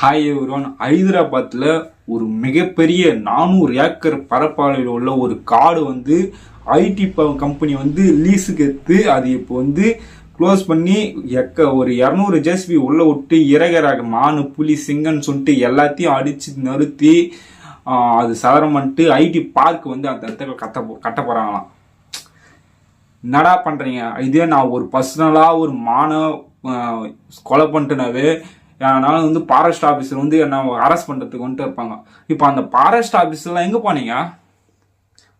Hi everyone. ஹைதராபாத்தில் ஒரு மிகப்பெரிய 400 ஏக்கர் பரப்பளவில் உள்ள ஒரு காடு வந்து ஐடி கம்பெனி வந்து லீஸுக்கு எடுத்து அது இப்போ வந்து க்ளோஸ் பண்ணி ஒரு 200 ஜேசிபி உள்ள விட்டு இறகிறாக மானு புலி சிங்கன்னு சொல்லிட்டு எல்லாத்தையும் அடித்து நிறுத்தி அது சதரம் பண்ணிட்டு ஐடி பார்க் வந்து அந்த இடத்துல கட்ட போகிறாங்களாம். என்னடா பண்ணுறீங்க? இதே நான் ஒரு பர்சனலாக ஒரு கொலை பண்ணிட்டுனாவே அதனால வந்து ஃபாரஸ்ட் ஆஃபீஸர் வந்து என்ன அரெஸ்ட் பண்ணுறதுக்கு வந்துட்டு இருப்பாங்க. இப்போ அந்த ஃபாரஸ்ட் ஆஃபீஸர்லாம் எங்கே போனீங்க?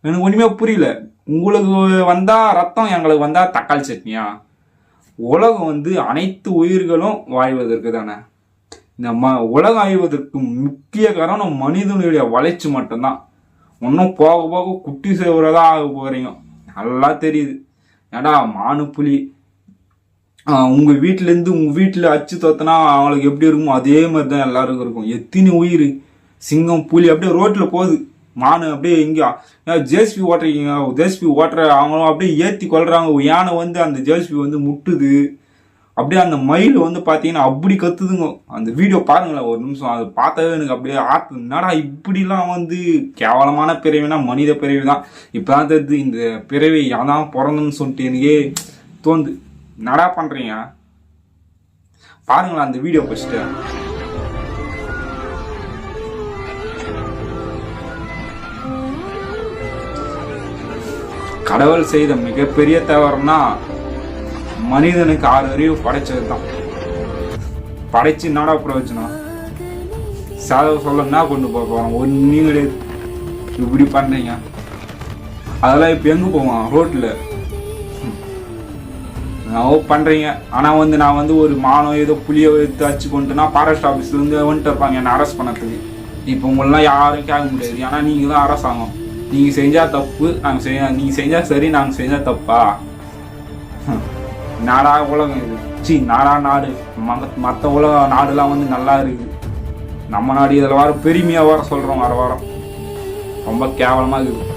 எனக்கு ஒன்றுமே புரியல. உங்களுக்கு வந்தால் ரத்தம், எங்களுக்கு வந்தால் தக்காளி சட்னியா? உலகம் வந்து அனைத்து உயிர்களும் வாழ்வதற்கு தானே. இந்த உலகம் அழிவதற்கு முக்கிய காரணம் மனிதனுடைய வளர்ச்சி மட்டும்தான். இன்னும் போக போக குட்டி சேவரதா ஆக போகிறீங்க, நல்லா தெரியுது. ஏடா மானு புலி உங்கள் வீட்டிலேருந்து உங்கள் வீட்டில் அச்சு தோத்தனா அவங்களுக்கு எப்படி இருக்குமோ அதே மாதிரி தான் எல்லாருக்கும் இருக்கும். எத்தனை உயிர், சிங்கம் புலி அப்படியே ரோட்டில் போகுது, மானு அப்படியே எங்கேயா ஜேசிபி ஓட்டுறீங்க, ஜேசிபி ஓட்டுற அவங்களும் அப்படியே ஏற்றி கொள்றாங்க. யானை வந்து அந்த ஜேசிபி வந்து முட்டுது, அப்படியே அந்த மயில் வந்து பார்த்தீங்கன்னா அப்படி கத்துதுங்க. அந்த வீடியோ பாருங்களேன் ஒரு நிமிஷம், அது பார்த்தாவே எனக்கு அப்படியே என்னடா இப்படிலாம் வந்து கேவலமான பிறவினா மனித பிறவி தான். இப்போ தான் தெரியுது இந்த பிறவி அதான் பிறந்தன்னு சொல்லிட்டு எனக்கே தோணுது. என்னடா பண்றீங்க பாருங்களா அந்த வீடியோ ஃபர்ஸ்ட். கடவுள் செய்த மிகப்பெரிய தவறுனா மனிதனுக்கு 6 அறிவு படைச்சது தான். படைச்சு என்னடா பிரயோஜனம்? சாதவ சொல்லணும்னா கொண்டு போறோம் ஒன்னும் கிடையாது. இப்படி பண்றீங்க, அதெல்லாம் இப்ப எங்க போவான்? ரோட்ல பண்றீங்க. ஆனா வந்து நான் வந்து ஒரு மானம் ஏதோ புளிய எடுத்து அச்சு கொண்டுனா ஃபாரஸ்ட் ஆஃபீஸ்ல இருந்து வந்துட்டு இருப்பாங்க என்ன அரெஸ்ட் பண்ணதுக்கு. இப்போ உங்களெல்லாம் யாரும் கேட்க முடியாது, ஏன்னா நீங்க தான் அரெஸ்ட் ஆகும். நீங்க செஞ்சா தப்பு, நீங்க செஞ்சா சரி, நாங்க செஞ்சா தப்பா? நாடா உலகம் இது, நாடா நாடு. மற்ற உலக நாடுலாம் வந்து நல்லா இருக்கு, நம்ம நாடு இதில் வர பெருமையா வர சொல்றோம். வர வாரம் ரொம்ப கேவலமா இருக்குது.